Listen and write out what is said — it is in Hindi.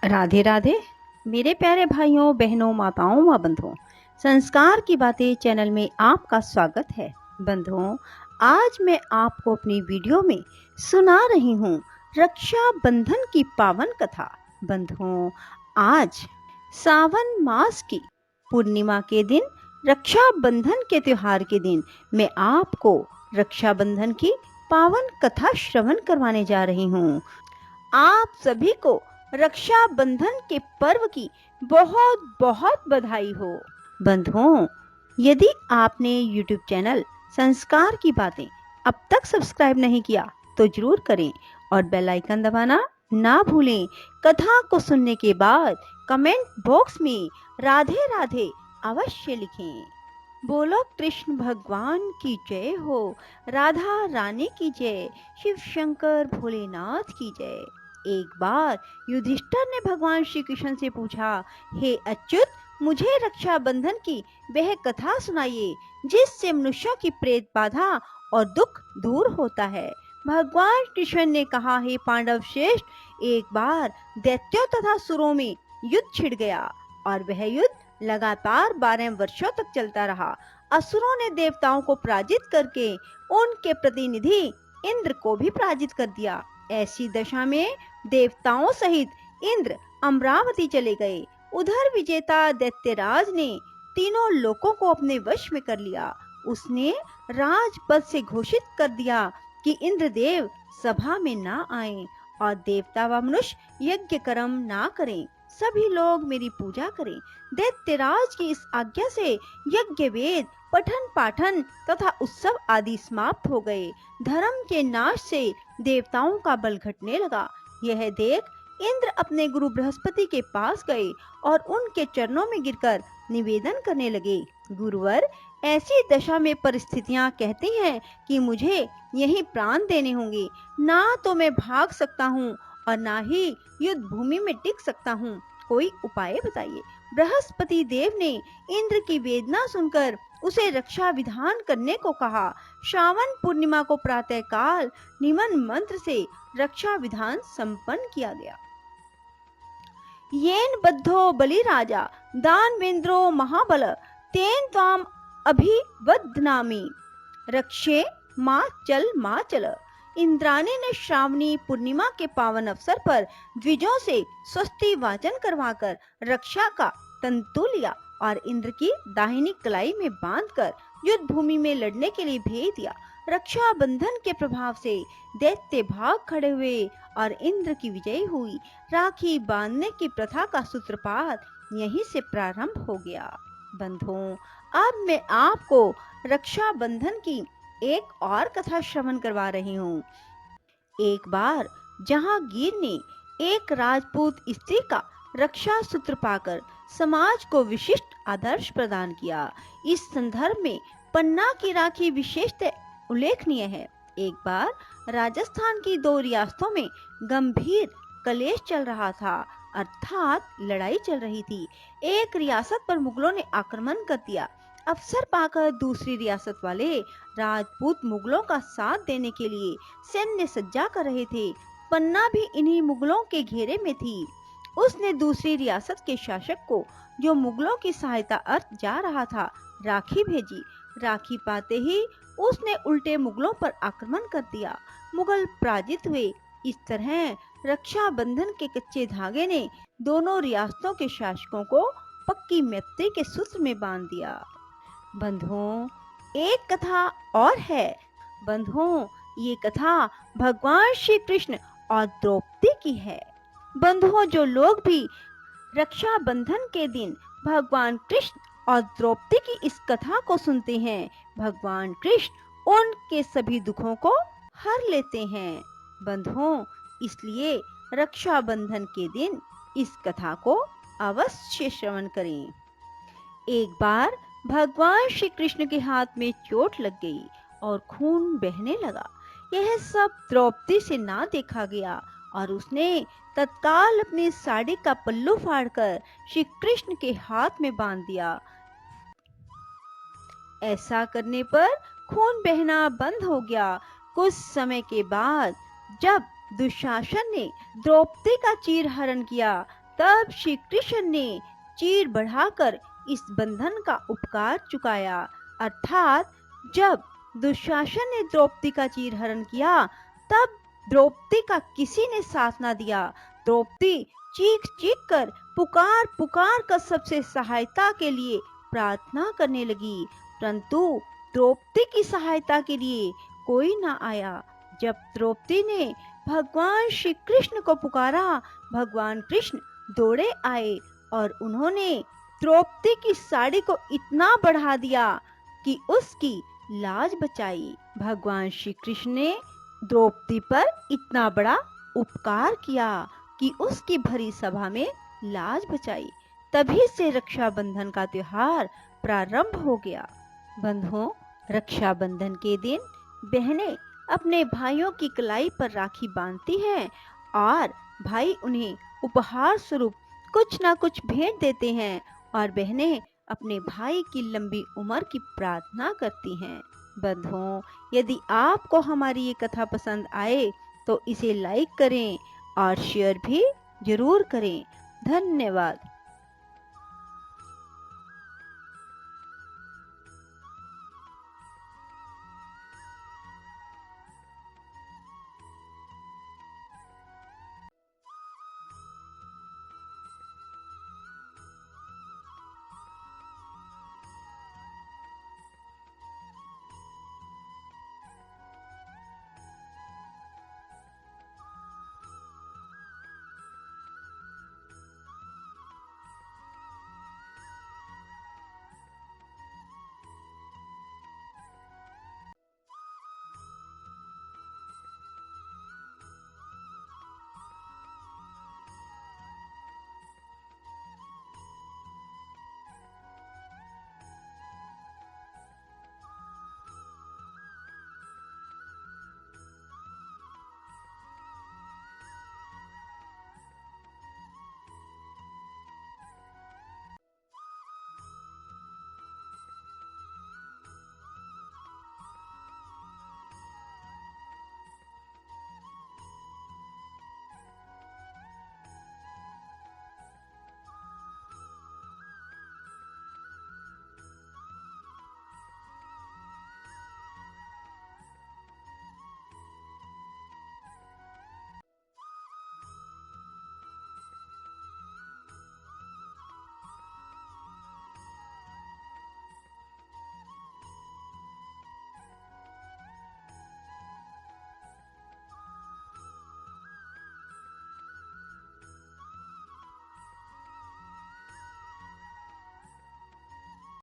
राधे राधे मेरे प्यारे भाइयों बहनों माताओं व बंधुओं, संस्कार की बातें चैनल में आपका स्वागत है। बंधुओं, आज मैं आपको अपनी वीडियो में सुना रही हूँ रक्षा बंधन की पावन कथा। बंधुओं, आज सावन मास की पूर्णिमा के दिन, रक्षा बंधन के त्योहार के दिन मैं आपको रक्षा बंधन की पावन कथा श्रवण करवाने जा रही हूँ। आप सभी को रक्षा बंधन के पर्व की बहुत बहुत बधाई हो। बंधुओं, यदि आपने YouTube चैनल संस्कार की बातें अब तक सब्सक्राइब नहीं किया तो जरूर करें और बेल आइकन दबाना ना भूलें। कथा को सुनने के बाद कमेंट बॉक्स में राधे राधे अवश्य लिखें। बोलो कृष्ण भगवान की जय हो, राधा रानी की जय, शिव शंकर भोलेनाथ की जय। एक बार युधिष्ठिर ने भगवान श्री कृष्ण से पूछा, हे अच्युत, मुझे रक्षा बंधन की वह कथा सुनाइए जिससे मनुष्यों की प्रेत बाधा और दुख दूर होता है। भगवान कृष्ण ने कहा, हे पांडव श्रेष्ठ, एक बार दैत्यों तथा सुरों में युद्ध छिड़ गया और वह युद्ध लगातार 12 वर्षों तक चलता रहा। असुरों ने देवताओं को पराजित करके उनके प्रतिनिधि इंद्र को भी पराजित कर दिया। ऐसी दशा में देवताओं सहित इंद्र अमरावती चले गए। उधर विजेता दैत्यराज ने तीनों लोकों को अपने वश में कर लिया। उसने राजपद से घोषित कर दिया कि इंद्रदेव सभा में ना आए और देवता व मनुष्य यज्ञ कर्म ना करें। सभी लोग मेरी पूजा करें। दैत्यराज की इस आज्ञा से यज्ञ वेद पठन पाठन तथा उत्सव आदि समाप्त हो गए। धर्म के नाश से देवताओं का बल घटने लगा। यह देख इंद्र अपने गुरु बृहस्पति के पास गए और उनके चरणों में गिरकर निवेदन करने लगे, गुरुवर, ऐसी दशा में परिस्थितियां कहती हैं कि मुझे यहीं प्राण देने होंगे। ना तो मैं भाग सकता हूँ और ना ही युद्ध भूमि में टिक सकता हूँ। कोई उपाय बताइए। बृहस्पति देव ने इंद्र की वेदना सुनकर उसे रक्षा विधान करने को कहा। श्रावण पूर्णिमा को प्रातः काल निमन मंत्र से रक्षा विधान संपन्न किया गया। येन बद्धो बलि राजा दानवेंद्रो महाबल तेन त्वाम अभिवदनामि रक्षे माँ चल। इंद्राणी ने श्रावणी पूर्णिमा के पावन अवसर पर द्विजों से स्वस्ति वाचन करवाकर रक्षा का तंतु लिया और इंद्र की दाहिनी कलाई में बांधकर युद्ध भूमि में लड़ने के लिए भेज दिया। रक्षा बंधन के प्रभाव से दैत्य भाग खड़े हुए और इंद्र की विजय हुई। राखी बांधने की प्रथा का सूत्रपात यहीं से प्रारंभ हो गया। बंधुओं, अब मैं आपको रक्षा बंधन की एक और कथा श्रवण करवा रही हूँ। एक बार जहांगीर ने एक राजपूत स्त्री का रक्षा सूत्र पाकर समाज को विशिष्ट आदर्श प्रदान किया। इस संदर्भ में पन्ना की राखी विशेषतः उल्लेखनीय है। एक बार राजस्थान की 2 रियासतों में गंभीर कलेश चल रहा था, अर्थात लड़ाई चल रही थी। एक रियासत पर मुगलों ने आक्रमण कर दिया। अवसर पाकर दूसरी रियासत वाले राजपूत मुगलों का साथ देने के लिए सैन्य सज्जा कर रहे थे। पन्ना भी इन्हीं मुगलों के घेरे में थी। उसने दूसरी रियासत के शासक को, जो मुगलों की सहायता अर्थ जा रहा था, राखी भेजी। राखी पाते ही उसने उल्टे मुगलों पर आक्रमण कर दिया। मुगल पराजित हुए। इस तरह रक्षा बंधन के कच्चे धागे ने दोनों रियासतों के शासकों को पक्की मैत्री के सूत्र में बांध दिया। बंधुओं, एक कथा और है। बंधुओं, ये कथा भगवान श्री कृष्ण और द्रौपदी की है। बंधुओं, जो लोग भी रक्षा बंधन के दिन भगवान कृष्ण और द्रौपदी की इस कथा को सुनते हैं, भगवान कृष्ण उनके सभी दुखों को हर लेते हैं। बंधुओं, इसलिए रक्षा बंधन के दिन इस कथा को अवश्य श्रवण करें। एक बार भगवान श्री कृष्ण के हाथ में चोट लग गई और खून बहने लगा। यह सब द्रौपदी से ना देखा गया और उसने तत्काल अपनी साड़ी का पल्लू फाड़कर श्री कृष्ण के हाथ में बांध दिया। ऐसा करने पर खून बहना बंद हो गया। कुछ समय के बाद जब दुशासन ने द्रौपदी का चीर हरण किया तब श्री कृष्ण ने चीर बढ़ाकर इस बंधन का उपकार चुकाया, अर्थात जब दुशासन ने द्रौपदी का चीर हरण किया, तब द्रौपदी का किसी ने साथ ना दिया। द्रौपदी चीख चीख कर पुकार पुकार कर सबसे सहायता के लिए प्रार्थना करने लगी, परंतु द्रौपदी की सहायता के लिए कोई ना आया। जब द्रौपदी ने भगवान श्री कृष्ण को पुकारा, भगवान कृष्ण दौड़े आए और उन्होंने द्रौपदी की साड़ी को इतना बढ़ा दिया कि उसकी लाज बचाई। भगवान श्री कृष्ण ने द्रौपदी पर इतना बड़ा उपकार किया कि उसकी भरी सभा में लाज बचाई। तभी से रक्षाबंधन का त्योहार प्रारंभ हो गया। बंधुओं, रक्षाबंधन के दिन बहनें अपने भाइयों की कलाई पर राखी बांधती हैं और भाई उन्हें उपहार स्वरूप कुछ ना कुछ भेंट देते हैं और बहनें अपने भाई की लंबी उम्र की प्रार्थना करती हैं। बंधुओं, यदि आपको हमारी ये कथा पसंद आए तो इसे लाइक करें और शेयर भी जरूर करें। धन्यवाद।